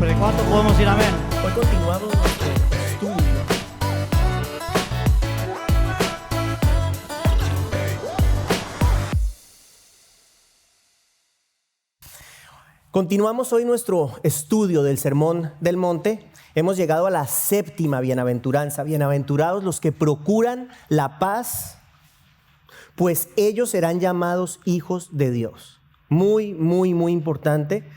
Pero ¿cuánto podemos decir amén? Hoy continuamos nuestro estudio. Continuamos hoy nuestro estudio del Sermón del Monte. Hemos llegado a la séptima bienaventuranza. Bienaventurados los que procuran la paz, pues ellos serán llamados hijos de Dios. Muy, muy, muy importante.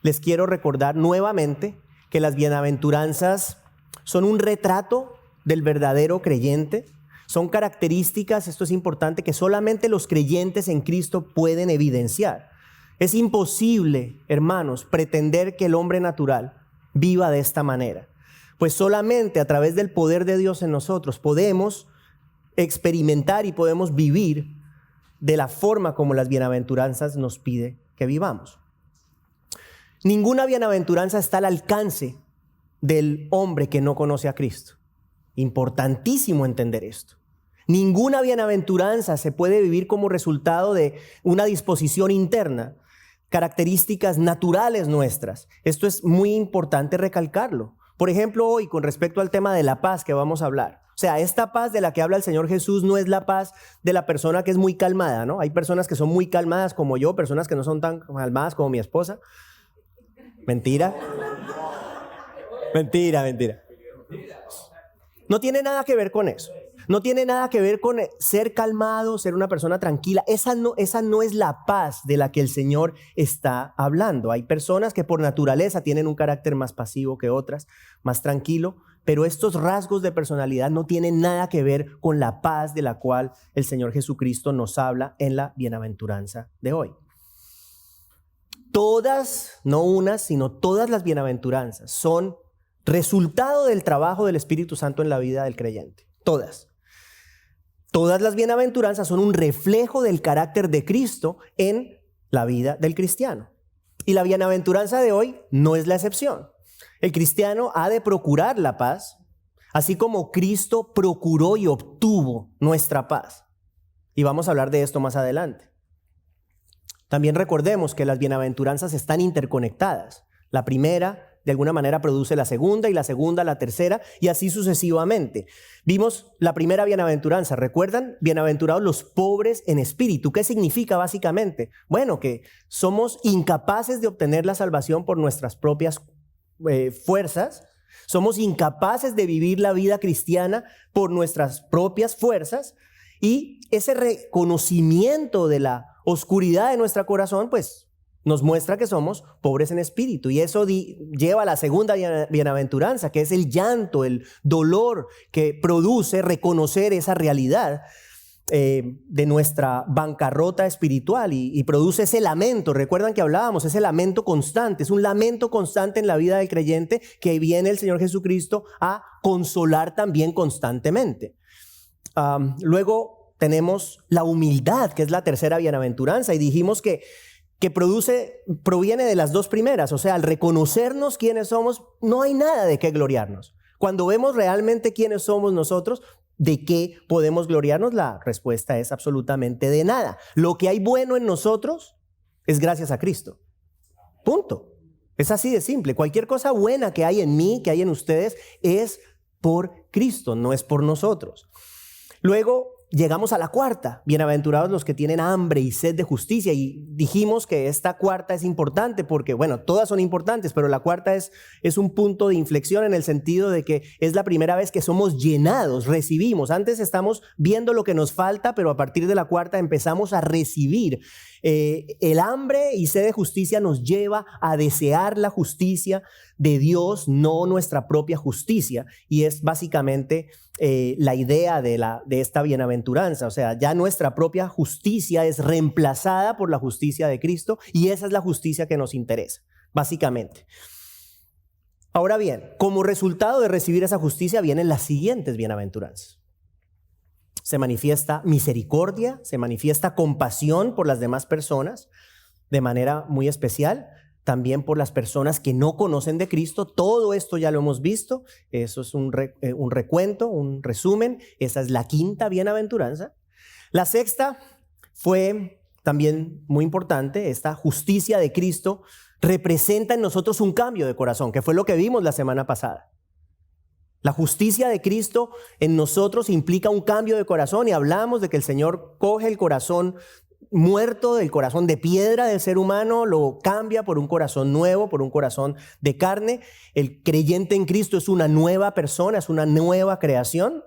Les quiero recordar nuevamente que las bienaventuranzas son un retrato del verdadero creyente. Son características, esto es importante, que solamente los creyentes en Cristo pueden evidenciar. Es imposible, hermanos, pretender que el hombre natural viva de esta manera, pues solamente a través del poder de Dios en nosotros podemos experimentar y podemos vivir de la forma como las bienaventuranzas nos pide que vivamos. Ninguna bienaventuranza está al alcance del hombre que no conoce a Cristo. Importantísimo entender esto. Ninguna bienaventuranza se puede vivir como resultado de una disposición interna, características naturales nuestras. Esto es muy importante recalcarlo. Por ejemplo, hoy con respecto al tema de la paz que vamos a hablar. O sea, esta paz de la que habla el Señor Jesús no es la paz de la persona que es muy calmada, ¿no? Hay personas que son muy calmadas como yo, personas que no son tan calmadas como mi esposa. Mentira. Mentira. No tiene nada que ver con eso. No tiene nada que ver con ser calmado, ser una persona tranquila. Esa no es la paz de la que el Señor está hablando. Hay personas que por naturaleza tienen un carácter más pasivo que otras, más tranquilo, pero estos rasgos de personalidad no tienen nada que ver con la paz de la cual el Señor Jesucristo nos habla en la bienaventuranza de hoy. Todas, no unas, sino todas las bienaventuranzas son resultado del trabajo del Espíritu Santo en la vida del creyente. Todas. Todas las bienaventuranzas son un reflejo del carácter de Cristo en la vida del cristiano. Y la bienaventuranza de hoy no es la excepción. El cristiano ha de procurar la paz, así como Cristo procuró y obtuvo nuestra paz. Y vamos a hablar de esto más adelante. También recordemos que las bienaventuranzas están interconectadas. La primera, de alguna manera, produce la segunda y la segunda la tercera y así sucesivamente. Vimos la primera bienaventuranza, ¿recuerdan? Bienaventurados los pobres en espíritu. ¿Qué significa básicamente? Bueno, que somos incapaces de obtener la salvación por nuestras propias fuerzas. Somos incapaces de vivir la vida cristiana por nuestras propias fuerzas y ese reconocimiento de la oscuridad de nuestro corazón, pues nos muestra que somos pobres en espíritu. Y eso lleva a la segunda bienaventuranza, que es el llanto, el dolor que produce reconocer esa realidad de nuestra bancarrota espiritual y produce ese lamento. Recuerdan que hablábamos, ese lamento constante, es un lamento constante en la vida del creyente que viene el Señor Jesucristo a consolar también constantemente. Luego tenemos la humildad, que es la tercera bienaventuranza, y dijimos que proviene de las dos primeras. O sea, al reconocernos quiénes somos, no hay nada de qué gloriarnos. Cuando vemos realmente quiénes somos nosotros, ¿de qué podemos gloriarnos? La respuesta es absolutamente de nada. Lo que hay bueno en nosotros es gracias a Cristo. Punto. Es así de simple. Cualquier cosa buena que hay en mí, que hay en ustedes, es por Cristo, no es por nosotros. Luego llegamos a la cuarta, bienaventurados los que tienen hambre y sed de justicia, y dijimos que esta cuarta es importante porque, bueno, todas son importantes, pero la cuarta es un punto de inflexión en el sentido de que es la primera vez que somos llenados, recibimos. Antes estamos viendo lo que nos falta, pero a partir de la cuarta empezamos a recibir. El hambre y sed de justicia nos lleva a desear la justicia de Dios, no nuestra propia justicia, y es básicamente la idea de esta bienaventuranza. O sea, ya nuestra propia justicia es reemplazada por la justicia de Cristo y esa es la justicia que nos interesa, básicamente. Ahora bien, como resultado de recibir esa justicia vienen las siguientes bienaventuranzas. Se manifiesta misericordia, se manifiesta compasión por las demás personas de manera muy especial, también por las personas que no conocen de Cristo. Todo esto ya lo hemos visto, eso es un recuento, un resumen. Esa es la quinta bienaventuranza. La sexta fue también muy importante, esta justicia de Cristo representa en nosotros un cambio de corazón, que fue lo que vimos la semana pasada. La justicia de Cristo en nosotros implica un cambio de corazón y hablamos de que el Señor coge el corazón muerto, el corazón de piedra del ser humano, lo cambia por un corazón nuevo, por un corazón de carne. El creyente en Cristo es una nueva persona, es una nueva creación.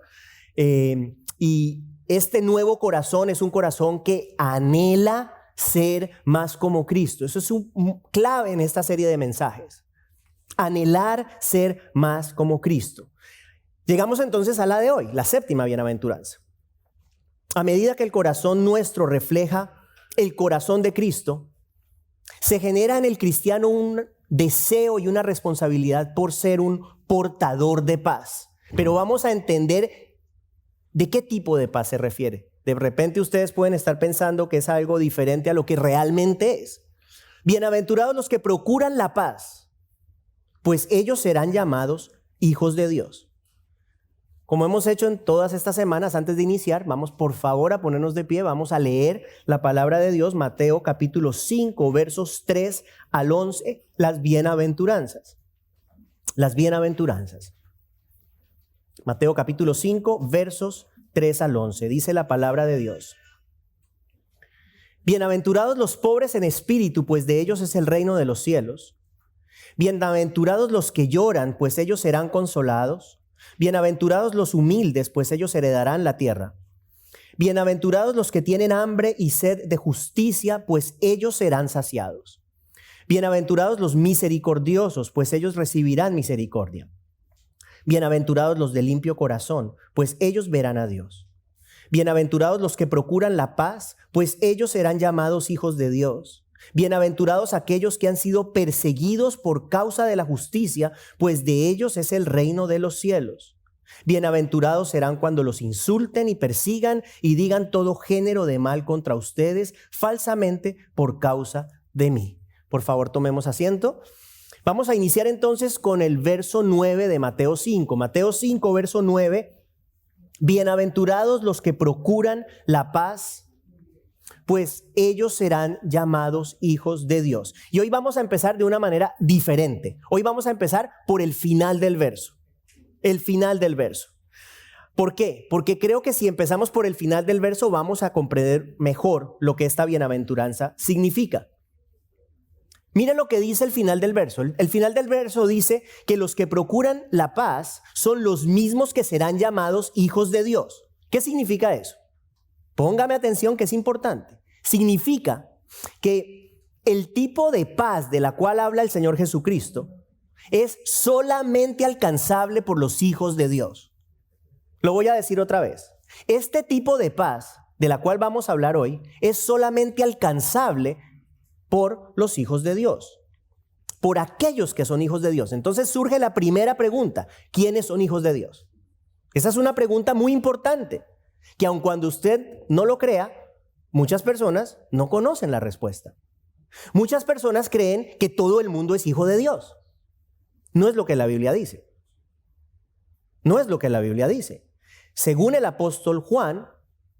Y este nuevo corazón es un corazón que anhela ser más como Cristo. Eso es un clave en esta serie de mensajes. Anhelar ser más como Cristo. Llegamos entonces a la de hoy, la séptima bienaventuranza. A medida que el corazón nuestro refleja el corazón de Cristo, se genera en el cristiano un deseo y una responsabilidad por ser un portador de paz. Pero vamos a entender de qué tipo de paz se refiere. De repente ustedes pueden estar pensando que es algo diferente a lo que realmente es. Bienaventurados los que procuran la paz, pues ellos serán llamados hijos de Dios. Como hemos hecho en todas estas semanas, antes de iniciar, vamos por favor a ponernos de pie, vamos a leer la palabra de Dios, Mateo capítulo 5, versos 3 al 11, las bienaventuranzas. Las bienaventuranzas. Mateo capítulo 5, versos 3 al 11, dice la palabra de Dios. Bienaventurados los pobres en espíritu, pues de ellos es el reino de los cielos. Bienaventurados los que lloran, pues ellos serán consolados. Bienaventurados los humildes, pues ellos heredarán la tierra. Bienaventurados los que tienen hambre y sed de justicia, pues ellos serán saciados. Bienaventurados los misericordiosos, pues ellos recibirán misericordia. Bienaventurados los de limpio corazón, pues ellos verán a Dios. Bienaventurados los que procuran la paz, pues ellos serán llamados hijos de Dios. Bienaventurados aquellos que han sido perseguidos por causa de la justicia, pues de ellos es el reino de los cielos. Bienaventurados serán cuando los insulten y persigan y digan todo género de mal contra ustedes falsamente por causa de mí. Por favor, tomemos asiento. Vamos a iniciar entonces con el verso 9 de Mateo 5. Mateo 5, verso 9. Bienaventurados los que procuran la paz, pues ellos serán llamados hijos de Dios. Y hoy vamos a empezar de una manera diferente. Hoy vamos a empezar por el final del verso. El final del verso. ¿Por qué? Porque creo que si empezamos por el final del verso vamos a comprender mejor lo que esta bienaventuranza significa. Miren lo que dice el final del verso. El final del verso dice que los que procuran la paz son los mismos que serán llamados hijos de Dios. ¿Qué significa eso? Póngame atención que es importante. Significa que el tipo de paz de la cual habla el Señor Jesucristo es solamente alcanzable por los hijos de Dios. Lo voy a decir otra vez. Este tipo de paz de la cual vamos a hablar hoy es solamente alcanzable por los hijos de Dios, por aquellos que son hijos de Dios. Entonces surge la primera pregunta: ¿quiénes son hijos de Dios? Esa es una pregunta muy importante, que aun cuando usted no lo crea, muchas personas no conocen la respuesta. Muchas personas creen que todo el mundo es hijo de Dios. No es lo que la Biblia dice. No es lo que la Biblia dice. Según el apóstol Juan,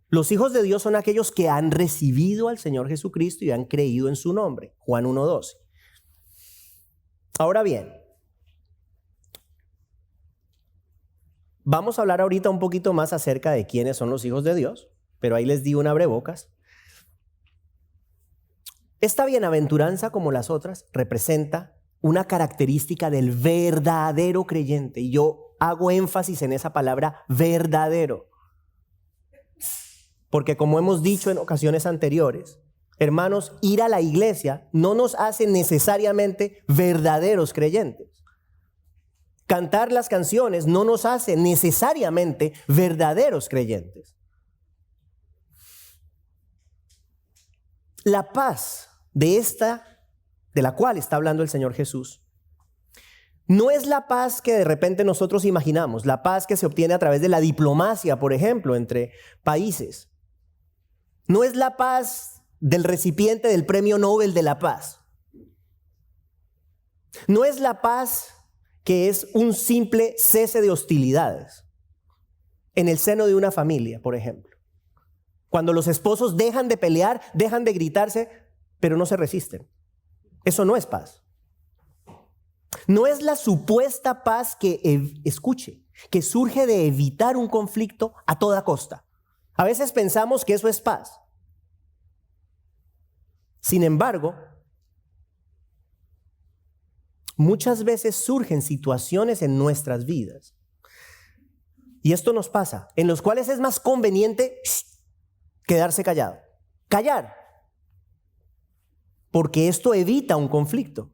los hijos de Dios son aquellos que han recibido al Señor Jesucristo y han creído en su nombre. Juan 1:12. Ahora bien, vamos a hablar ahorita un poquito más acerca de quiénes son los hijos de Dios, pero ahí les di un abrebocas. Esta bienaventuranza, como las otras, representa una característica del verdadero creyente. Y yo hago énfasis en esa palabra verdadero. Porque como hemos dicho en ocasiones anteriores, hermanos, ir a la iglesia no nos hace necesariamente verdaderos creyentes. Cantar las canciones no nos hace necesariamente verdaderos creyentes. La paz de la cual está hablando el Señor Jesús, no es la paz que de repente nosotros imaginamos, la paz que se obtiene a través de la diplomacia, por ejemplo, entre países. No es la paz del recipiente del Premio Nobel de la Paz. No es la paz que es un simple cese de hostilidades en el seno de una familia, por ejemplo. Cuando los esposos dejan de pelear, dejan de gritarse, pero no se resisten. Eso no es paz. No es la supuesta paz que surge de evitar un conflicto a toda costa. A veces pensamos que eso es paz. Sin embargo, muchas veces surgen situaciones en nuestras vidas, y esto nos pasa, en los cuales es más conveniente quedarse callado. Callar. Porque esto evita un conflicto.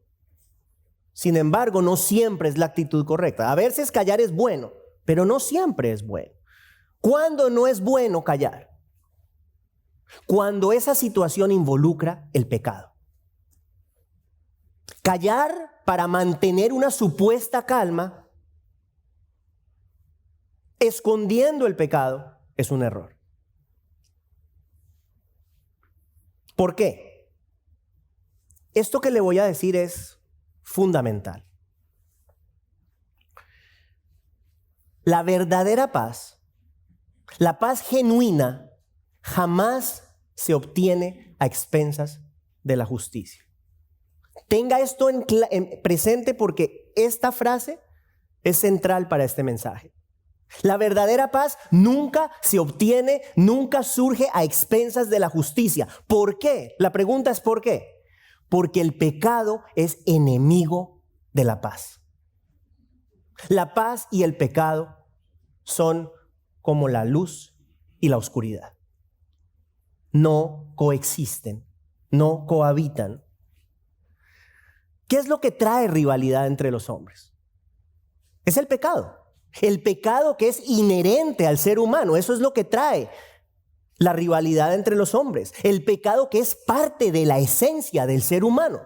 Sin embargo, no siempre es la actitud correcta. A veces callar es bueno, pero no siempre es bueno. ¿Cuándo no es bueno callar? Cuando esa situación involucra el pecado. Callar para mantener una supuesta calma, escondiendo el pecado, es un error. ¿Por qué? Esto que le voy a decir es fundamental. La verdadera paz, la paz genuina, jamás se obtiene a expensas de la justicia. Tenga esto en presente porque esta frase es central para este mensaje. La verdadera paz nunca se obtiene, nunca surge a expensas de la justicia. ¿Por qué? La pregunta es ¿por qué? Porque el pecado es enemigo de la paz. La paz y el pecado son como la luz y la oscuridad. No coexisten, no cohabitan. ¿Qué es lo que trae rivalidad entre los hombres? Es el pecado. El pecado que es inherente al ser humano, eso es lo que trae la rivalidad entre los hombres. El pecado que es parte de la esencia del ser humano.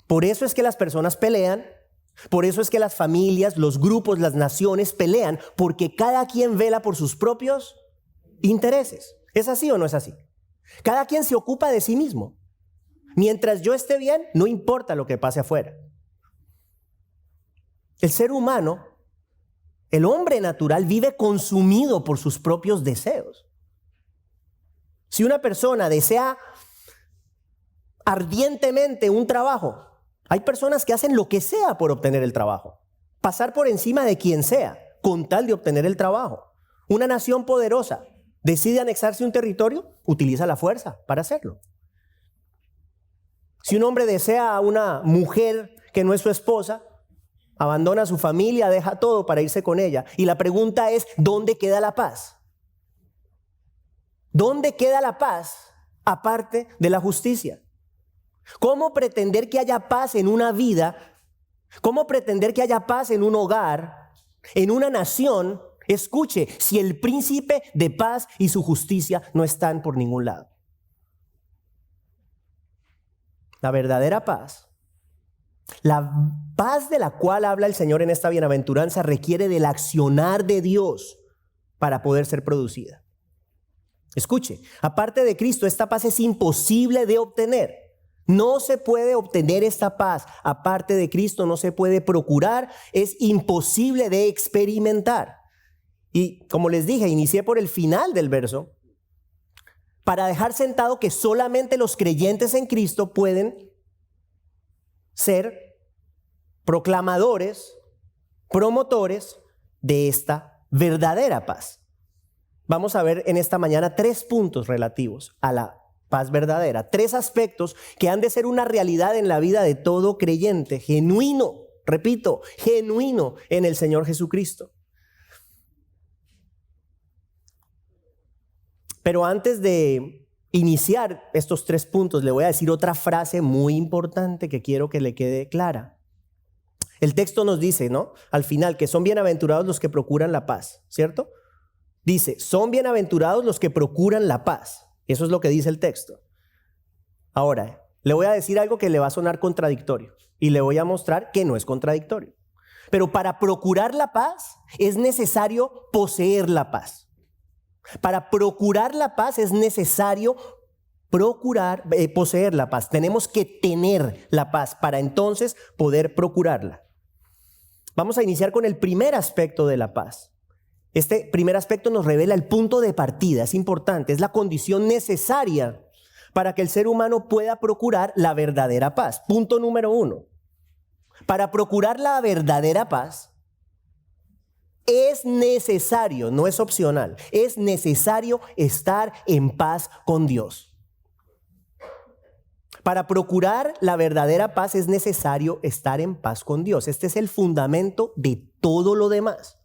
Por eso es que las personas pelean, por eso es que las familias, los grupos, las naciones pelean, porque cada quien vela por sus propios intereses. ¿Es así o no es así? Cada quien se ocupa de sí mismo. Mientras yo esté bien, no importa lo que pase afuera. El ser humano, el hombre natural, vive consumido por sus propios deseos. Si una persona desea ardientemente un trabajo, hay personas que hacen lo que sea por obtener el trabajo, pasar por encima de quien sea, con tal de obtener el trabajo. Una nación poderosa decide anexarse un territorio, utiliza la fuerza para hacerlo. Si un hombre desea a una mujer que no es su esposa, abandona a su familia, deja todo para irse con ella. Y la pregunta es, ¿dónde queda la paz? ¿Dónde queda la paz aparte de la justicia? ¿Cómo pretender que haya paz en una vida? ¿Cómo pretender que haya paz en un hogar, en una nación? Escuche, si el príncipe de paz y su justicia no están por ningún lado. La verdadera paz, la paz de la cual habla el Señor en esta bienaventuranza, requiere del accionar de Dios para poder ser producida. Escuche, aparte de Cristo, esta paz es imposible de obtener. No se puede obtener esta paz. Aparte de Cristo no se puede procurar, es imposible de experimentar. Y como les dije, inicié por el final del verso, para dejar sentado que solamente los creyentes en Cristo pueden ser proclamadores, promotores de esta verdadera paz. Vamos a ver en esta mañana 3 puntos relativos a la paz verdadera, 3 aspectos que han de ser una realidad en la vida de todo creyente, genuino, repito, genuino en el Señor Jesucristo. Pero antes de iniciar estos 3 puntos, le voy a decir otra frase muy importante que quiero que le quede clara. El texto nos dice, ¿no? Al final, que son bienaventurados los que procuran la paz, ¿cierto? Dice, son bienaventurados los que procuran la paz. Eso es lo que dice el texto. Ahora, le voy a decir algo que le va a sonar contradictorio y le voy a mostrar que no es contradictorio. Pero para procurar la paz es necesario poseer la paz. Para procurar la paz es necesario poseer la paz. Tenemos que tener la paz para entonces poder procurarla. Vamos a iniciar con el primer aspecto de la paz. Este primer aspecto nos revela el punto de partida, es importante, es la condición necesaria para que el ser humano pueda procurar la verdadera paz. Punto número 1. para procurar la verdadera paz, es necesario, no es opcional, es necesario estar en paz con Dios. Para procurar la verdadera paz es necesario estar en paz con Dios. Este es el fundamento de todo lo demás.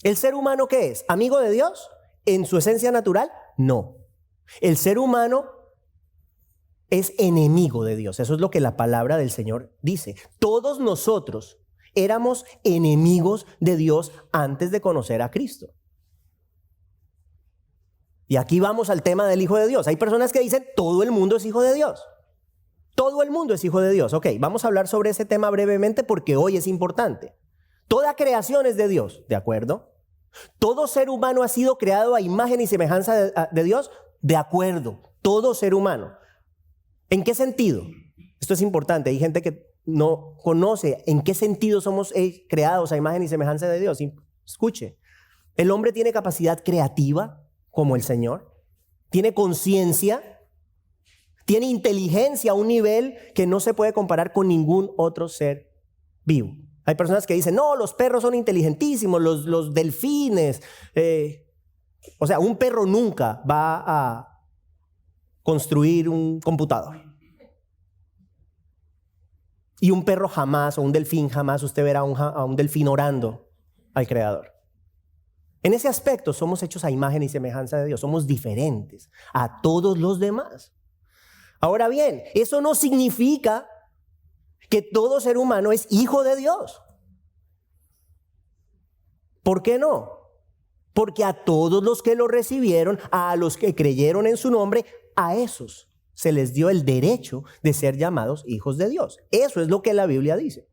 ¿El ser humano qué es? ¿Amigo de Dios en su esencia natural? No. El ser humano es enemigo de Dios. Eso es lo que la palabra del Señor dice. Todos nosotros éramos enemigos de Dios antes de conocer a Cristo. Y aquí vamos al tema del Hijo de Dios. Hay personas que dicen, todo el mundo es hijo de Dios. Todo el mundo es hijo de Dios. Ok, vamos a hablar sobre ese tema brevemente porque hoy es importante. Toda creación es de Dios, ¿de acuerdo? Todo ser humano ha sido creado a imagen y semejanza de Dios, de acuerdo. Todo ser humano. ¿En qué sentido? Esto es importante. Hay gente que no conoce en qué sentido somos creados a imagen y semejanza de Dios. Escuche, el hombre tiene capacidad creativa como el Señor, tiene conciencia, tiene inteligencia a un nivel que no se puede comparar con ningún otro ser vivo. Hay personas que dicen, no, los perros son inteligentísimos, los delfines. O sea, un perro nunca va a construir un computador. Y un perro jamás, o un delfín jamás, usted verá a un delfín orando al Creador. En ese aspecto somos hechos a imagen y semejanza de Dios. Somos diferentes a todos los demás. Ahora bien, eso no significa que todo ser humano es hijo de Dios. ¿Por qué no? Porque a todos los que lo recibieron, a los que creyeron en su nombre, a esos se les dio el derecho de ser llamados hijos de Dios. Eso es lo que la Biblia dice.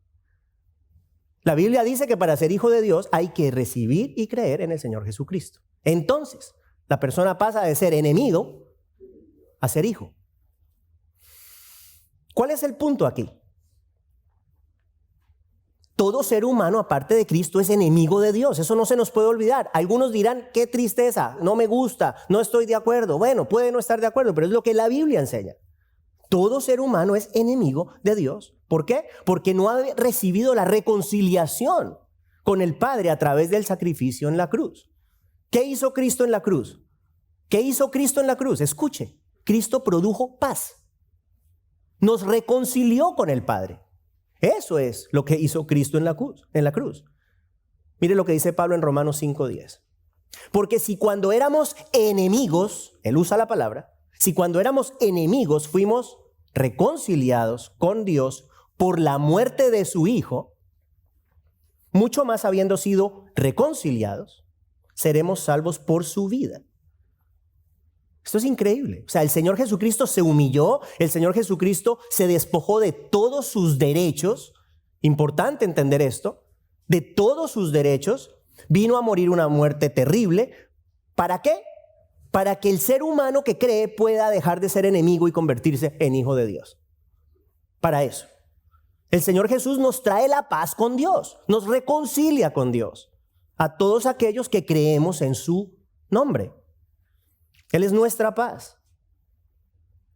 La Biblia dice que para ser hijo de Dios hay que recibir y creer en el Señor Jesucristo. Entonces, la persona pasa de ser enemigo a ser hijo. ¿Cuál es el punto aquí? Todo ser humano, aparte de Cristo, es enemigo de Dios. Eso no se nos puede olvidar. Algunos dirán, qué tristeza, no me gusta, no estoy de acuerdo. Bueno, puede no estar de acuerdo, pero es lo que la Biblia enseña. Todo ser humano es enemigo de Dios. ¿Por qué? Porque no ha recibido la reconciliación con el Padre a través del sacrificio en la cruz. ¿Qué hizo Cristo en la cruz? ¿Qué hizo Cristo en la cruz? Escuche, Cristo produjo paz. Nos reconcilió con el Padre. Eso es lo que hizo Cristo en la cruz. Mire lo que dice Pablo en Romanos 5:10. Porque si cuando éramos enemigos, él usa la palabra, si cuando éramos enemigos fuimos reconciliados con Dios por la muerte de su Hijo, mucho más habiendo sido reconciliados, seremos salvos por su vida. Esto es increíble. O sea, el Señor Jesucristo se humilló, el Señor Jesucristo se despojó de todos sus derechos. Importante entender esto. De todos sus derechos, vino a morir una muerte terrible. ¿Para qué? Para que el ser humano que cree pueda dejar de ser enemigo y convertirse en hijo de Dios. Para eso. El Señor Jesús nos trae la paz con Dios, nos reconcilia con Dios, a todos aquellos que creemos en su nombre. Él es nuestra paz.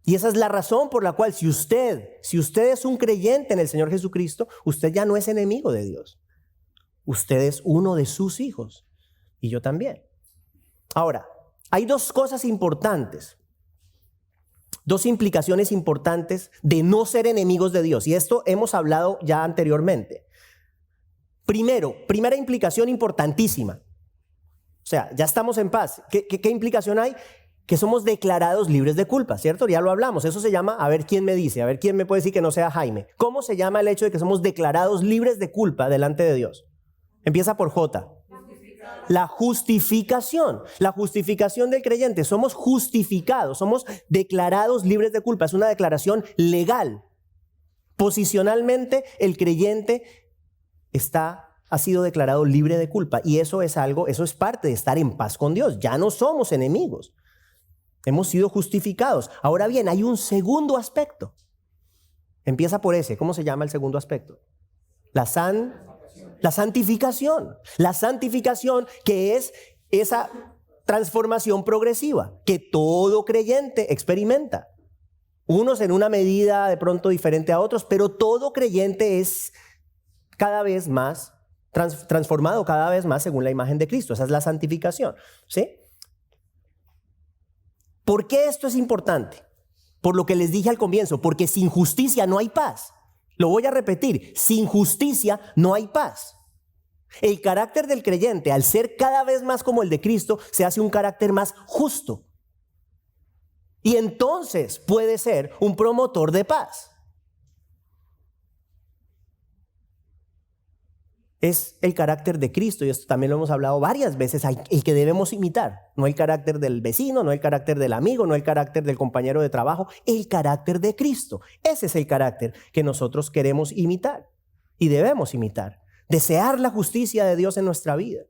Y esa es la razón por la cual si usted es un creyente en el Señor Jesucristo, usted ya no es enemigo de Dios. Usted es uno de sus hijos. Y yo también. Ahora, hay dos cosas importantes. Dos implicaciones importantes de no ser enemigos de Dios. Y esto hemos hablado ya anteriormente. Primera implicación importantísima. O sea, ya estamos en paz. ¿Qué implicación hay? Que somos declarados libres de culpa, ¿cierto? Ya lo hablamos. Eso se llama, a ver quién me dice, a ver quién me puede decir que no sea Jaime. ¿Cómo se llama el hecho de que somos declarados libres de culpa delante de Dios? Empieza por J. La justificación. La justificación del creyente. Somos justificados, somos declarados libres de culpa. Es una declaración legal. Posicionalmente, el creyente ha sido declarado libre de culpa. Y eso es parte de estar en paz con Dios. Ya no somos enemigos. Hemos sido justificados. Ahora bien, hay un segundo aspecto. Empieza por ese. ¿Cómo se llama el segundo aspecto? La santificación. La santificación, que es esa transformación progresiva que todo creyente experimenta. Unos en una medida de pronto diferente a otros, pero todo creyente es cada vez más transformado cada vez más según la imagen de Cristo. Esa es la santificación, ¿sí? ¿Por qué esto es importante? Por lo que les dije al comienzo, porque sin justicia no hay paz. Lo voy a repetir, sin justicia no hay paz. El carácter del creyente, al ser cada vez más como el de Cristo, se hace un carácter más justo. Y entonces puede ser un promotor de paz. Es el carácter de Cristo, y esto también lo hemos hablado varias veces, el que debemos imitar. No el carácter del vecino, no el carácter del amigo, no el carácter del compañero de trabajo, el carácter de Cristo. Ese es el carácter que nosotros queremos imitar y debemos imitar. Desear la justicia de Dios en nuestra vida.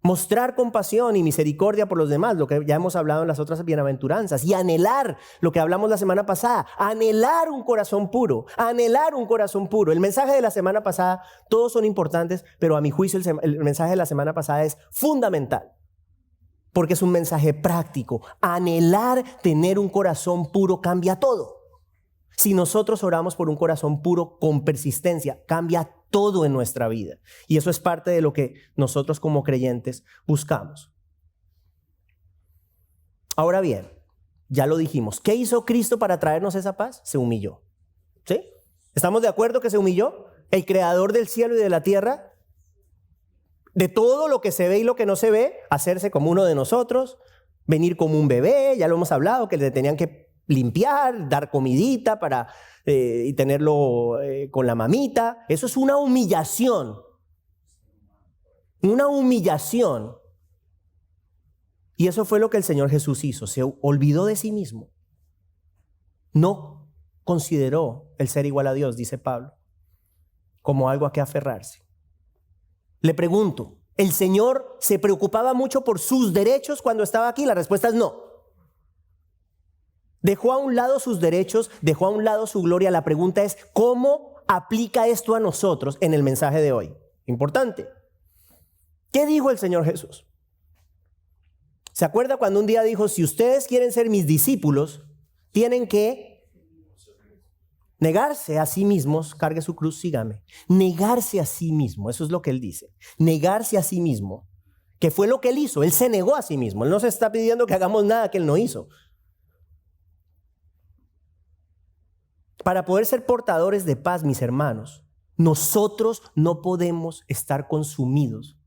Mostrar compasión y misericordia por los demás, lo que ya hemos hablado en las otras bienaventuranzas, y anhelar lo que hablamos la semana pasada, anhelar un corazón puro, anhelar un corazón puro. El mensaje de la semana pasada, todos son importantes, pero a mi juicio el mensaje de la semana pasada es fundamental, porque es un mensaje práctico. Anhelar tener un corazón puro cambia todo. Si nosotros oramos por un corazón puro con persistencia, cambia todo en nuestra vida. Y eso es parte de lo que nosotros como creyentes buscamos. Ahora bien, ya lo dijimos. ¿Qué hizo Cristo para traernos esa paz? Se humilló. ¿Sí? ¿Estamos de acuerdo que se humilló? El creador del cielo y de la tierra, de todo lo que se ve y lo que no se ve, hacerse como uno de nosotros, venir como un bebé, ya lo hemos hablado, que le tenían que limpiar, dar comidita y tenerlo con la mamita. Eso es una humillación. Una humillación. Y eso fue lo que el Señor Jesús hizo. Se olvidó de sí mismo. No consideró el ser igual a Dios, dice Pablo, como algo a que aferrarse. Le pregunto, ¿el Señor se preocupaba mucho por sus derechos cuando estaba aquí? La respuesta es no. Dejó a un lado sus derechos, dejó a un lado su gloria. La pregunta es, ¿cómo aplica esto a nosotros en el mensaje de hoy? Importante. ¿Qué dijo el Señor Jesús? ¿Se acuerda cuando un día dijo, si ustedes quieren ser mis discípulos, tienen que negarse a sí mismos, cargue su cruz, sígame? Negarse a sí mismo, eso es lo que él dice. Negarse a sí mismo, que fue lo que él hizo. Él se negó a sí mismo. Él no se está pidiendo que hagamos nada que él no hizo. Para poder ser portadores de paz, mis hermanos, nosotros no podemos estar consumidos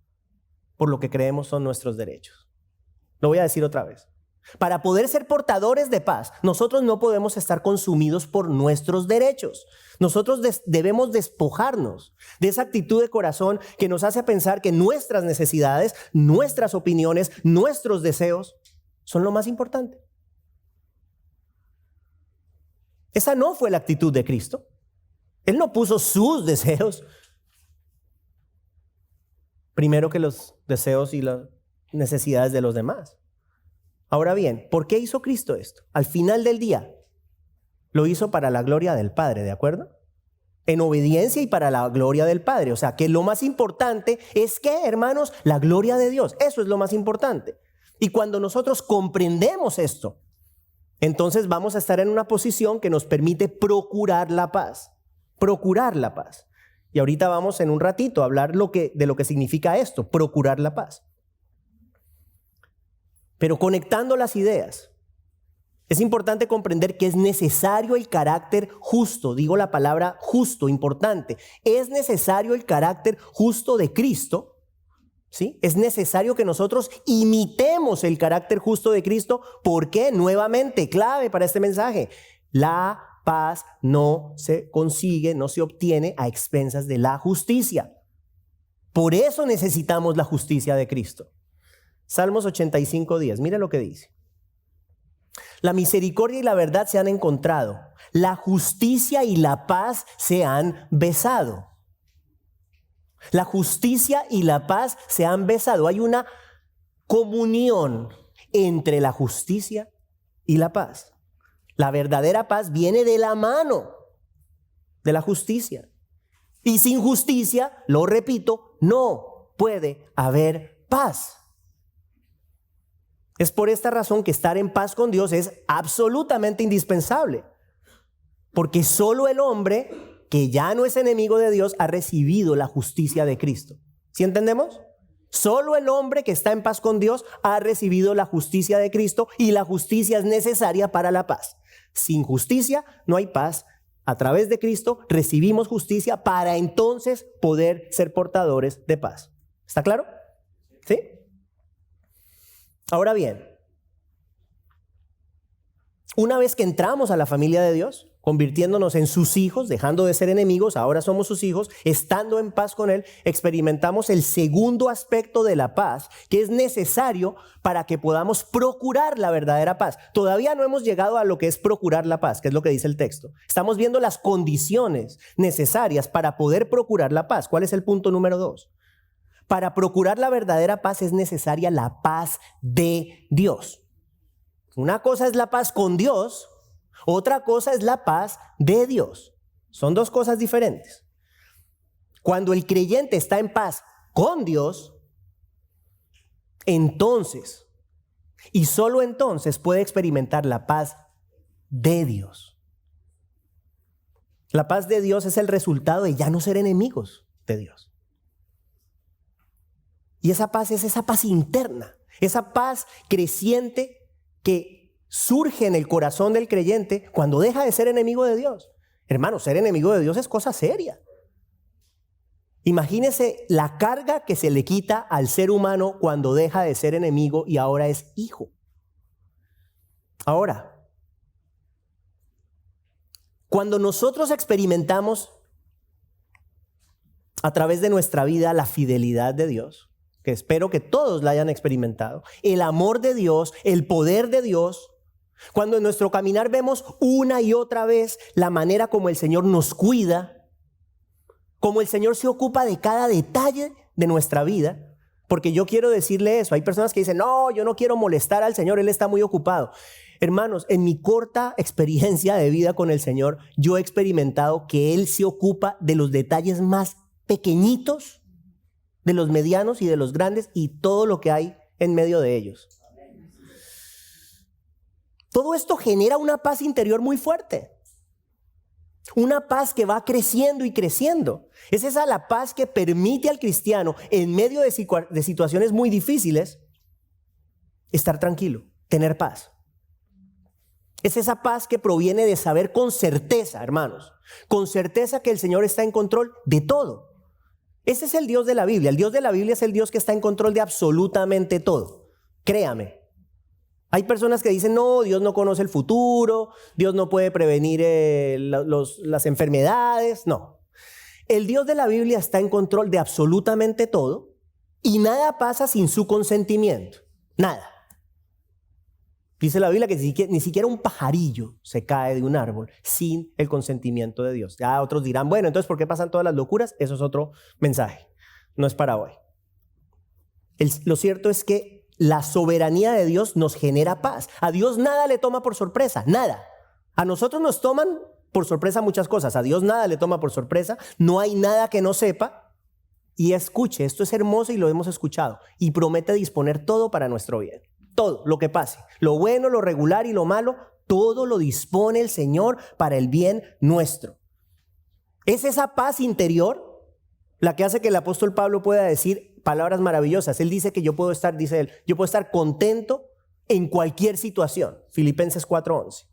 por lo que creemos son nuestros derechos. Lo voy a decir otra vez. Para poder ser portadores de paz, nosotros no podemos estar consumidos por nuestros derechos. Nosotros debemos despojarnos de esa actitud de corazón que nos hace pensar que nuestras necesidades, nuestras opiniones, nuestros deseos son lo más importante. Esa no fue la actitud de Cristo. Él no puso sus deseos primero que los deseos y las necesidades de los demás. Ahora bien, ¿por qué hizo Cristo esto? Al final del día, lo hizo para la gloria del Padre, ¿de acuerdo? En obediencia y para la gloria del Padre. O sea, que lo más importante es que, hermanos, la gloria de Dios. Eso es lo más importante. Y cuando nosotros comprendemos esto, entonces vamos a estar en una posición que nos permite procurar la paz. Procurar la paz. Y ahorita vamos en un ratito a hablar de lo que significa esto, procurar la paz. Pero conectando las ideas, es importante comprender que es necesario el carácter justo. Digo la palabra justo, importante. Es necesario el carácter justo de Cristo. ¿Sí? Es necesario que nosotros imitemos el carácter justo de Cristo. ¿Por qué? Nuevamente, clave para este mensaje. La paz no se consigue, no se obtiene a expensas de la justicia. Por eso necesitamos la justicia de Cristo. Salmos 85:10, mire lo que dice. La misericordia y la verdad se han encontrado. La justicia y la paz se han besado. La justicia y la paz se han besado. Hay una comunión entre la justicia y la paz. La verdadera paz viene de la mano de la justicia. Y sin justicia, lo repito, no puede haber paz. Es por esta razón que estar en paz con Dios es absolutamente indispensable, porque solo el hombre que ya no es enemigo de Dios ha recibido la justicia de Cristo. ¿Sí entendemos? Solo el hombre que está en paz con Dios ha recibido la justicia de Cristo, y la justicia es necesaria para la paz. Sin justicia no hay paz. A través de Cristo recibimos justicia para entonces poder ser portadores de paz. ¿Está claro? ¿Sí? Ahora bien, una vez que entramos a la familia de Dios, convirtiéndonos en sus hijos, dejando de ser enemigos, ahora somos sus hijos, estando en paz con Él, experimentamos el segundo aspecto de la paz, que es necesario para que podamos procurar la verdadera paz. Todavía no hemos llegado a lo que es procurar la paz, que es lo que dice el texto. Estamos viendo las condiciones necesarias para poder procurar la paz. ¿Cuál es el punto número 2? Para procurar la verdadera paz es necesaria la paz de Dios. Una cosa es la paz con Dios, otra cosa es la paz de Dios. Son dos cosas diferentes. Cuando el creyente está en paz con Dios, entonces, y solo entonces, puede experimentar la paz de Dios. La paz de Dios es el resultado de ya no ser enemigos de Dios. Y esa paz es esa paz interna, esa paz creciente que surge en el corazón del creyente cuando deja de ser enemigo de Dios. Hermano, ser enemigo de Dios es cosa seria. Imagínese la carga que se le quita al ser humano cuando deja de ser enemigo y ahora es hijo. Ahora, cuando nosotros experimentamos a través de nuestra vida la fidelidad de Dios, que espero que todos la hayan experimentado, el amor de Dios, el poder de Dios, cuando en nuestro caminar vemos una y otra vez la manera como el Señor nos cuida, como el Señor se ocupa de cada detalle de nuestra vida, porque yo quiero decirle eso, hay personas que dicen, no, yo no quiero molestar al Señor, Él está muy ocupado. Hermanos, en mi corta experiencia de vida con el Señor, yo he experimentado que Él se ocupa de los detalles más pequeñitos, de los medianos y de los grandes y todo lo que hay en medio de ellos. Todo esto genera una paz interior muy fuerte. Una paz que va creciendo y creciendo. Es esa la paz que permite al cristiano, en medio de situaciones muy difíciles, estar tranquilo, tener paz. Es esa paz que proviene de saber con certeza, hermanos, con certeza que el Señor está en control de todo. Ese es el Dios de la Biblia. El Dios de la Biblia es el Dios que está en control de absolutamente todo. Créame. Hay personas que dicen, no, Dios no conoce el futuro, Dios no puede prevenir las enfermedades. No. El Dios de la Biblia está en control de absolutamente todo y nada pasa sin su consentimiento. Nada. Dice la Biblia que ni siquiera un pajarillo se cae de un árbol sin el consentimiento de Dios. Ya otros dirán, bueno, entonces ¿por qué pasan todas las locuras? Eso es otro mensaje. No es para hoy. Lo cierto es que la soberanía de Dios nos genera paz. A Dios nada le toma por sorpresa, nada. A nosotros nos toman por sorpresa muchas cosas. A Dios nada le toma por sorpresa. No hay nada que no sepa. Y escuche, esto es hermoso y lo hemos escuchado. Y promete disponer todo para nuestro bien. Todo lo que pase. Lo bueno, lo regular y lo malo, todo lo dispone el Señor para el bien nuestro. Es esa paz interior la que hace que el apóstol Pablo pueda decir palabras maravillosas. Él dice que yo puedo estar, dice él, yo puedo estar contento en cualquier situación. Filipenses 4:11.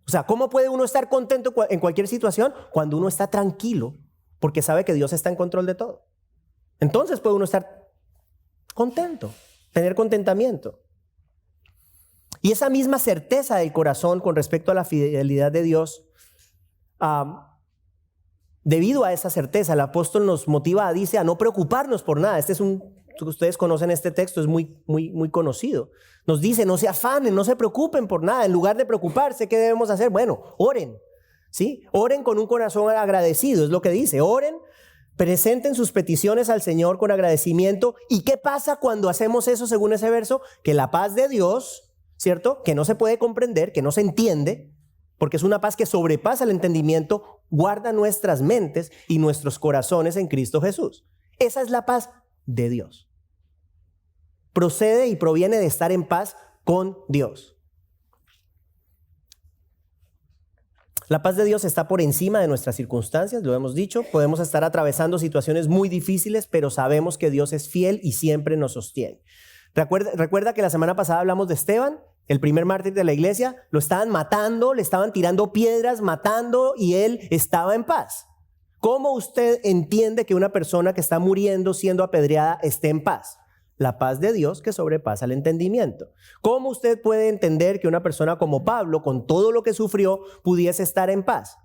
O sea, ¿cómo puede uno estar contento en cualquier situación? Cuando uno está tranquilo, porque sabe que Dios está en control de todo. Entonces puede uno estar contento, tener contentamiento. Y esa misma certeza del corazón con respecto a la fidelidad de Dios, debido a esa certeza, el apóstol nos motiva, dice, a no preocuparnos por nada. Ustedes conocen este texto, es muy conocido. Nos dice, no se afanen, no se preocupen por nada. En lugar de preocuparse, ¿qué debemos hacer? Bueno, oren, ¿sí? Oren con un corazón agradecido, es lo que dice. Oren, presenten sus peticiones al Señor con agradecimiento. ¿Y qué pasa cuando hacemos eso según ese verso? Que la paz de Dios, ¿cierto? Que no se puede comprender, que no se entiende, porque es una paz que sobrepasa el entendimiento, guarda nuestras mentes y nuestros corazones en Cristo Jesús. Esa es la paz de Dios. procede y proviene de estar en paz con Dios. La paz de Dios está por encima de nuestras circunstancias, lo hemos dicho. Podemos estar atravesando situaciones muy difíciles, pero sabemos que Dios es fiel y siempre nos sostiene. Recuerda que la semana pasada hablamos de Esteban, el primer mártir de la iglesia. Lo estaban matando, le estaban tirando piedras, matando, y él estaba en paz. ¿Cómo usted entiende que una persona que está muriendo siendo apedreada esté en paz? La paz de Dios que sobrepasa el entendimiento. ¿Cómo usted puede entender que una persona como Pablo, con todo lo que sufrió, pudiese estar en paz?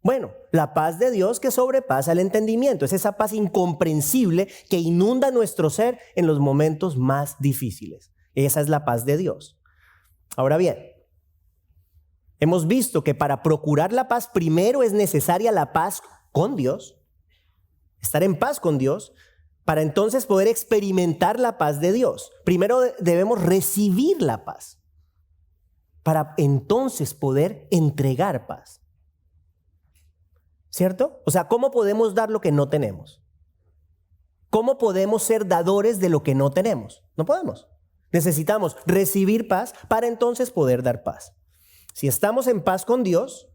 Bueno, la paz de Dios que sobrepasa el entendimiento. Es esa paz incomprensible que inunda nuestro ser en los momentos más difíciles. Esa es la paz de Dios. Ahora bien, hemos visto que para procurar la paz, primero es necesaria la paz con Dios, estar en paz con Dios, para entonces poder experimentar la paz de Dios. Primero debemos recibir la paz, para entonces poder entregar paz. ¿Cierto? O sea, ¿cómo podemos dar lo que no tenemos? ¿Cómo podemos ser dadores de lo que no tenemos? No podemos. Necesitamos recibir paz para entonces poder dar paz. Si estamos en paz con Dios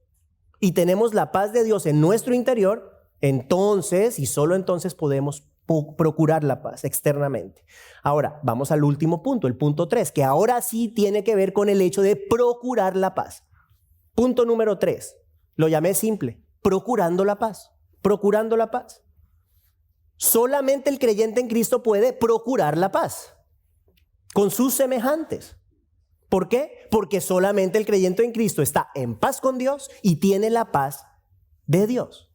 y tenemos la paz de Dios en nuestro interior, entonces y solo entonces podemos procurar la paz externamente. Ahora, vamos al último punto, el punto 3, que ahora sí tiene que ver con el hecho de procurar la paz. Punto número 3, lo llamé simple, procurando la paz, procurando la paz. Solamente el creyente en Cristo puede procurar la paz con sus semejantes. ¿Por qué? Porque solamente el creyente en Cristo está en paz con Dios y tiene la paz de Dios.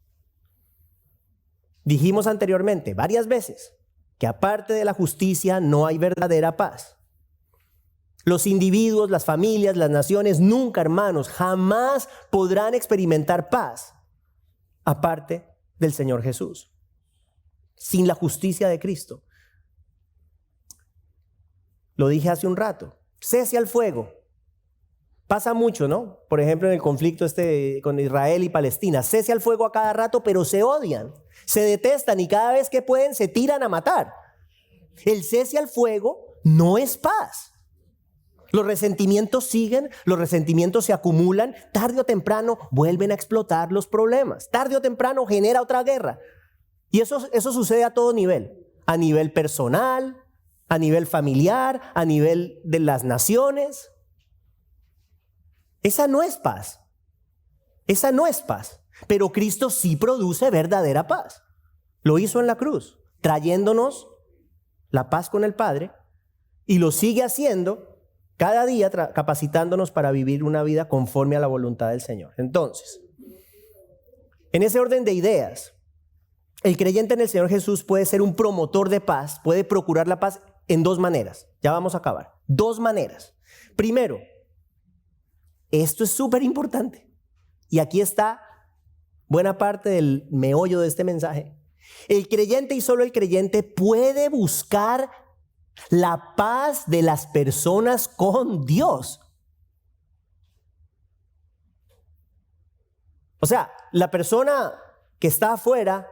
Dijimos anteriormente varias veces que aparte de la justicia no hay verdadera paz. Los individuos, las familias, las naciones nunca, hermanos, jamás podrán experimentar paz aparte del Señor Jesús, sin la justicia de Cristo. Lo dije hace un rato, cese al fuego. Pasa mucho, ¿no? Por ejemplo, en el conflicto con Israel y Palestina, cese al fuego a cada rato, pero se odian, se detestan y cada vez que pueden se tiran a matar. El cese al fuego no es paz. Los resentimientos siguen, los resentimientos se acumulan, tarde o temprano vuelven a explotar los problemas, tarde o temprano genera otra guerra. Y eso sucede a todo nivel personal, a nivel familiar, a nivel de las naciones. Esa no es paz. Esa no es paz. Pero Cristo sí produce verdadera paz. Lo hizo en la cruz, trayéndonos la paz con el Padre, y lo sigue haciendo cada día, capacitándonos para vivir una vida conforme a la voluntad del Señor. Entonces, en ese orden de ideas, el creyente en el Señor Jesús puede ser un promotor de paz, puede procurar la paz en dos maneras. Ya vamos a acabar. Dos maneras. Primero, esto es súper importante. Y aquí está buena parte del meollo de este mensaje. El creyente y solo el creyente puede buscar la paz de las personas con Dios. O sea, la persona que está afuera,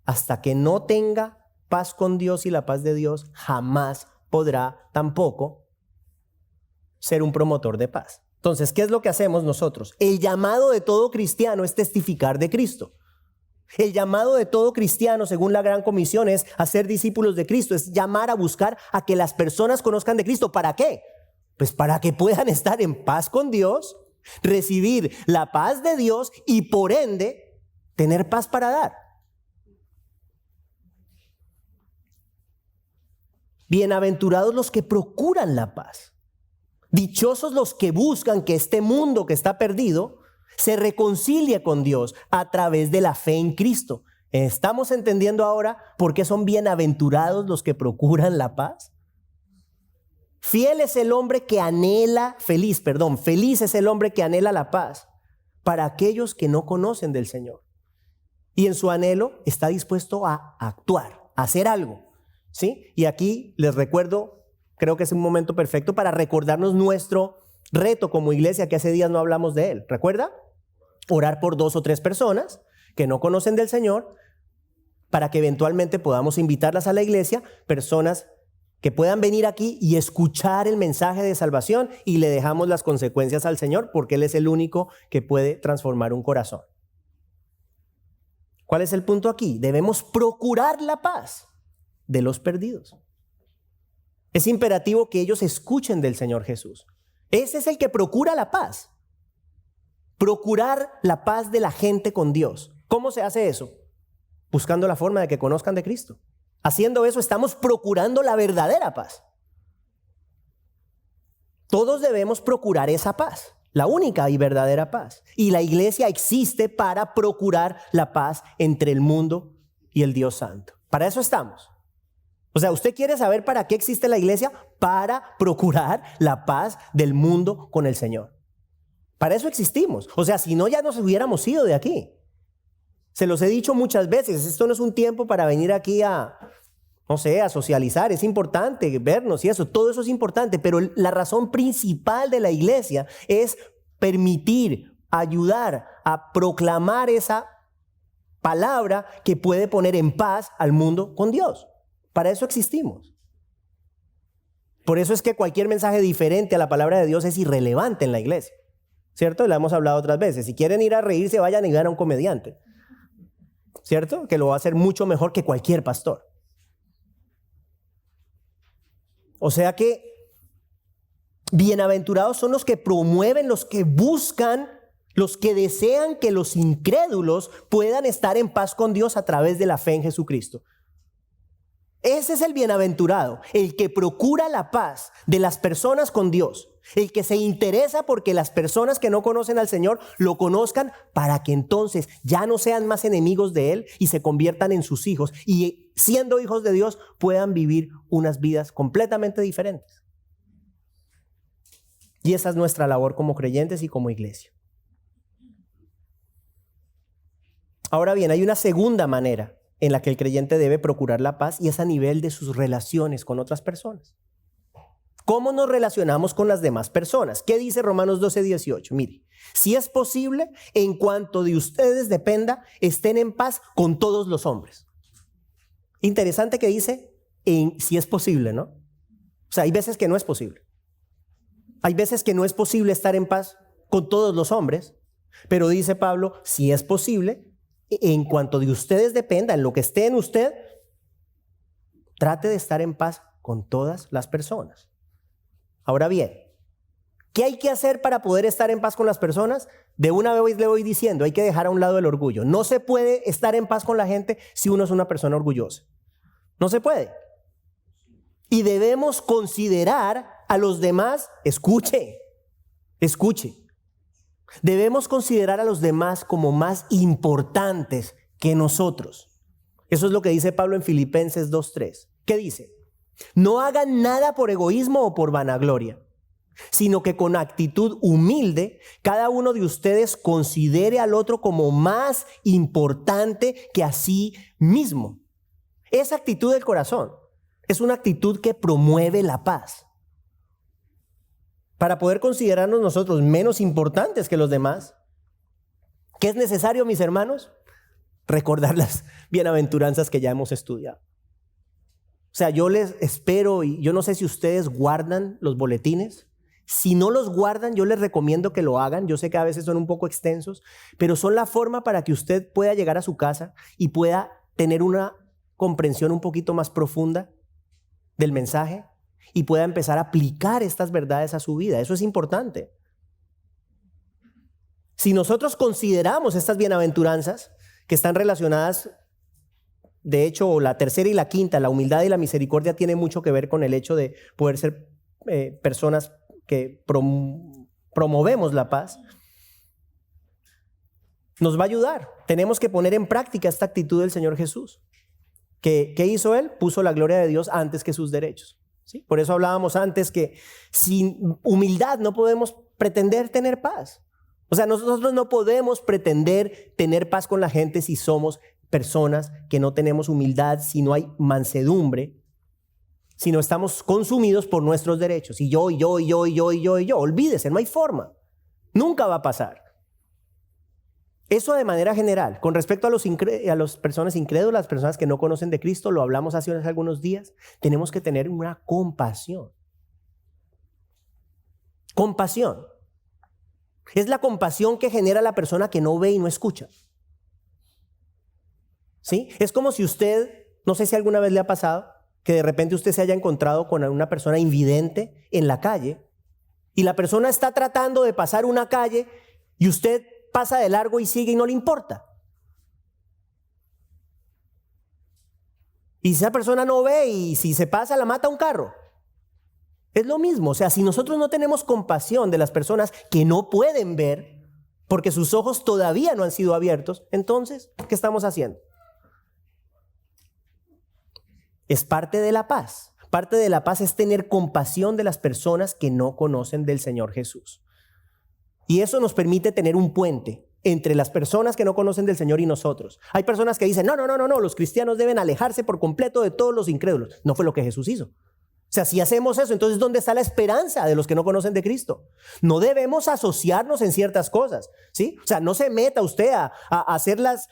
hasta que no tenga paz con Dios y la paz de Dios, jamás podrá tampoco ser un promotor de paz. Entonces, ¿qué es lo que hacemos nosotros? El llamado de todo cristiano es testificar de Cristo. El llamado de todo cristiano, según la Gran Comisión, es hacer discípulos de Cristo, es llamar a buscar a que las personas conozcan de Cristo. ¿Para qué? Pues para que puedan estar en paz con Dios, recibir la paz de Dios y por ende tener paz para dar. Bienaventurados los que procuran la paz. Dichosos los que buscan que este mundo que está perdido se reconcilie con Dios a través de la fe en Cristo. ¿Estamos entendiendo ahora por qué son bienaventurados los que procuran la paz? Feliz es el hombre que anhela la paz para aquellos que no conocen del Señor. Y en su anhelo está dispuesto a actuar, a hacer algo, ¿sí? Y aquí les recuerdo, creo que es un momento perfecto para recordarnos nuestro reto como iglesia, que hace días no hablamos de él. ¿Recuerda? Orar por 2 o 3 personas que no conocen del Señor para que eventualmente podamos invitarlas a la iglesia, personas que puedan venir aquí y escuchar el mensaje de salvación y le dejamos las consecuencias al Señor porque Él es el único que puede transformar un corazón. ¿Cuál es el punto aquí? Debemos procurar la paz de los perdidos. Es imperativo que ellos escuchen del Señor Jesús. Ese es el que procura la paz. Procurar la paz de la gente con Dios. ¿Cómo se hace eso? Buscando la forma de que conozcan de Cristo. Haciendo eso estamos procurando la verdadera paz. Todos debemos procurar esa paz, la única y verdadera paz. Y la iglesia existe para procurar la paz entre el mundo y el Dios Santo. Para eso estamos. O sea, ¿usted quiere saber para qué existe la iglesia? Para procurar la paz del mundo con el Señor. Para eso existimos. O sea, si no, ya nos hubiéramos ido de aquí. Se los he dicho muchas veces, esto no es un tiempo para venir aquí a socializar. Es importante vernos y eso, todo eso es importante, pero la razón principal de la iglesia es permitir, ayudar a proclamar esa palabra que puede poner en paz al mundo con Dios. Para eso existimos. Por eso es que cualquier mensaje diferente a la palabra de Dios es irrelevante en la iglesia, ¿cierto? Lo hemos hablado otras veces. Si quieren ir a reírse, vayan y vean a un comediante, ¿cierto? Que lo va a hacer mucho mejor que cualquier pastor. O sea que bienaventurados son los que promueven, los que buscan, los que desean que los incrédulos puedan estar en paz con Dios a través de la fe en Jesucristo. Ese es el bienaventurado, el que procura la paz de las personas con Dios, el que se interesa porque las personas que no conocen al Señor lo conozcan para que entonces ya no sean más enemigos de Él y se conviertan en sus hijos y siendo hijos de Dios puedan vivir unas vidas completamente diferentes. Y esa es nuestra labor como creyentes y como iglesia. Ahora bien, hay una segunda manera en la que el creyente debe procurar la paz y es a nivel de sus relaciones con otras personas. ¿Cómo nos relacionamos con las demás personas? ¿Qué dice Romanos 12:18? Mire, si es posible, en cuanto de ustedes dependa, estén en paz con todos los hombres. Interesante que dice, si es posible, ¿no? O sea, hay veces que no es posible. Hay veces que no es posible estar en paz con todos los hombres, pero dice Pablo, si es posible, en cuanto de ustedes dependa, en lo que esté en usted, trate de estar en paz con todas las personas. Ahora bien, ¿qué hay que hacer para poder estar en paz con las personas? De una vez le voy diciendo, hay que dejar a un lado el orgullo. No se puede estar en paz con la gente si uno es una persona orgullosa. No se puede. Y debemos considerar a los demás, escuche. Debemos considerar a los demás como más importantes que nosotros. Eso es lo que dice Pablo en Filipenses 2:3. ¿Qué dice? No hagan nada por egoísmo o por vanagloria, sino que con actitud humilde cada uno de ustedes considere al otro como más importante que a sí mismo. Esa actitud del corazón es una actitud que promueve la paz. Para poder considerarnos nosotros menos importantes que los demás, ¿qué es necesario, mis hermanos? Recordar las bienaventuranzas que ya hemos estudiado. O sea, yo les espero y yo no sé si ustedes guardan los boletines. Si no los guardan, yo les recomiendo que lo hagan. Yo sé que a veces son un poco extensos, pero son la forma para que usted pueda llegar a su casa y pueda tener una comprensión un poquito más profunda del mensaje y pueda empezar a aplicar estas verdades a su vida. Eso es importante. Si nosotros consideramos estas bienaventuranzas que están relacionadas, de hecho, la tercera y la quinta, la humildad y la misericordia, tiene mucho que ver con el hecho de poder ser personas que promovemos la paz, nos va a ayudar. Tenemos que poner en práctica esta actitud del Señor Jesús. ¿Qué hizo Él? Puso la gloria de Dios antes que sus derechos. ¿Sí? Por eso hablábamos antes que sin humildad no podemos pretender tener paz. O sea, nosotros no podemos pretender tener paz con la gente si somos personas que no tenemos humildad, si no hay mansedumbre, si no estamos consumidos por nuestros derechos. Y yo. Olvídese, no hay forma. Nunca va a pasar. Eso de manera general. Con respecto a las personas incrédulas, las personas que no conocen de Cristo, lo hablamos hace algunos días, tenemos que tener una compasión. Compasión. Es la compasión que genera la persona que no ve y no escucha. ¿Sí? Es como si usted, no sé si alguna vez le ha pasado, que de repente usted se haya encontrado con una persona invidente en la calle y la persona está tratando de pasar una calle y usted pasa de largo y sigue y no le importa. Y si esa persona no ve y si se pasa la mata un carro. Es lo mismo, o sea, si nosotros no tenemos compasión de las personas que no pueden ver porque sus ojos todavía no han sido abiertos, entonces, ¿qué estamos haciendo? Es parte de la paz. Parte de la paz es tener compasión de las personas que no conocen del Señor Jesús. Y eso nos permite tener un puente entre las personas que no conocen del Señor y nosotros. Hay personas que dicen, no, los cristianos deben alejarse por completo de todos los incrédulos. No fue lo que Jesús hizo. O sea, si hacemos eso, entonces ¿dónde está la esperanza de los que no conocen de Cristo? No debemos asociarnos en ciertas cosas, ¿sí? O sea, no se meta usted a hacer las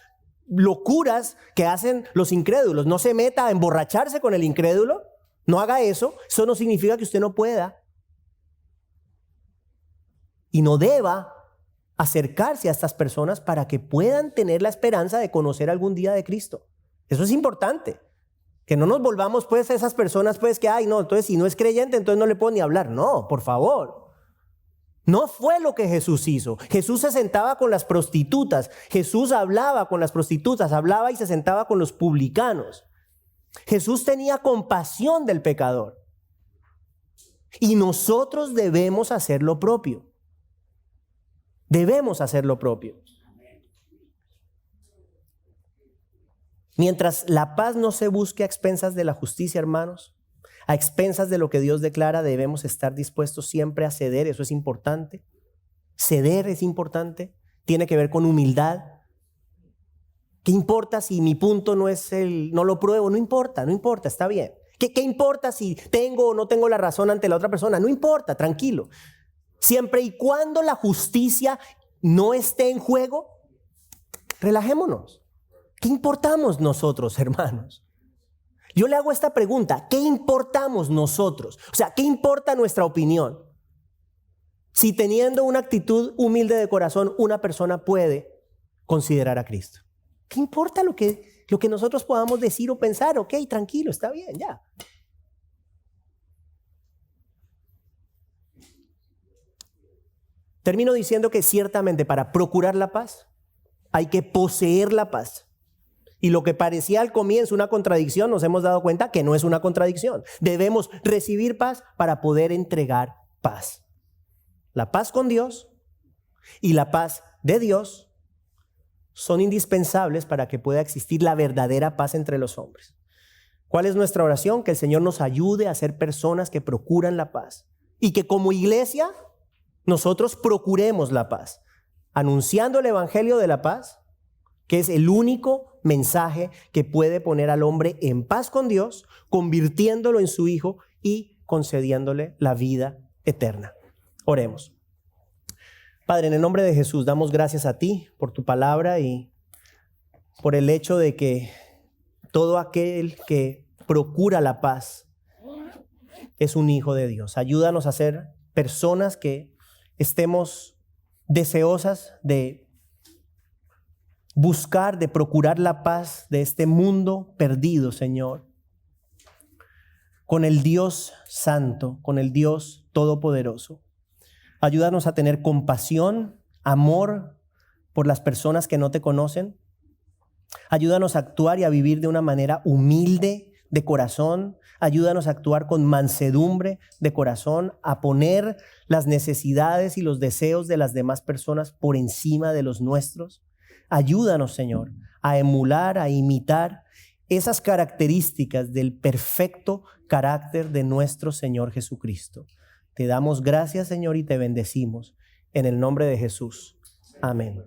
locuras que hacen los incrédulos. No se meta a emborracharse con el incrédulo. No haga eso. Eso no significa que usted no pueda y no deba acercarse a estas personas para que puedan tener la esperanza de conocer algún día de Cristo. Eso es importante. Que no nos volvamos pues a esas personas pues que, ay no, entonces si no es creyente entonces no le puedo ni hablar. No, por favor. No fue lo que Jesús hizo. Jesús se sentaba con las prostitutas. Jesús hablaba con las prostitutas, hablaba y se sentaba con los publicanos. Jesús tenía compasión del pecador. Y nosotros debemos hacer lo propio. Debemos hacer lo propio. Mientras la paz no se busque a expensas de la justicia, hermanos, a expensas de lo que Dios declara, debemos estar dispuestos siempre a ceder. Eso es importante. Ceder es importante. Tiene que ver con humildad. ¿Qué importa si mi punto no lo pruebo? No importa, está bien. ¿Qué importa si tengo o no tengo la razón ante la otra persona? No importa, tranquilo. Siempre y cuando la justicia no esté en juego, relajémonos. ¿Qué importamos nosotros, hermanos? Yo le hago esta pregunta, ¿qué importamos nosotros? O sea, ¿qué importa nuestra opinión? Si teniendo una actitud humilde de corazón, una persona puede considerar a Cristo. ¿Qué importa lo que nosotros podamos decir o pensar? Ok, tranquilo, está bien, ya. Termino diciendo que ciertamente para procurar la paz hay que poseer la paz. Y lo que parecía al comienzo una contradicción, nos hemos dado cuenta que no es una contradicción. Debemos recibir paz para poder entregar paz. La paz con Dios y la paz de Dios son indispensables para que pueda existir la verdadera paz entre los hombres. ¿Cuál es nuestra oración? Que el Señor nos ayude a ser personas que procuran la paz y que como iglesia nosotros procuremos la paz, anunciando el evangelio de la paz, que es el único mensaje que puede poner al hombre en paz con Dios, convirtiéndolo en su hijo y concediéndole la vida eterna. Oremos. Padre, en el nombre de Jesús, damos gracias a ti por tu palabra y por el hecho de que todo aquel que procura la paz es un hijo de Dios. Ayúdanos a ser personas que estemos deseosas de buscar, de procurar la paz de este mundo perdido, Señor, con el Dios Santo, con el Dios Todopoderoso. Ayúdanos a tener compasión, amor por las personas que no te conocen. Ayúdanos a actuar y a vivir de una manera humilde de corazón. Ayúdanos a actuar con mansedumbre de corazón, a poner las necesidades y los deseos de las demás personas por encima de los nuestros. Ayúdanos, Señor, a emular, a imitar esas características del perfecto carácter de nuestro Señor Jesucristo. Te damos gracias, Señor, y te bendecimos en el nombre de Jesús. Amén.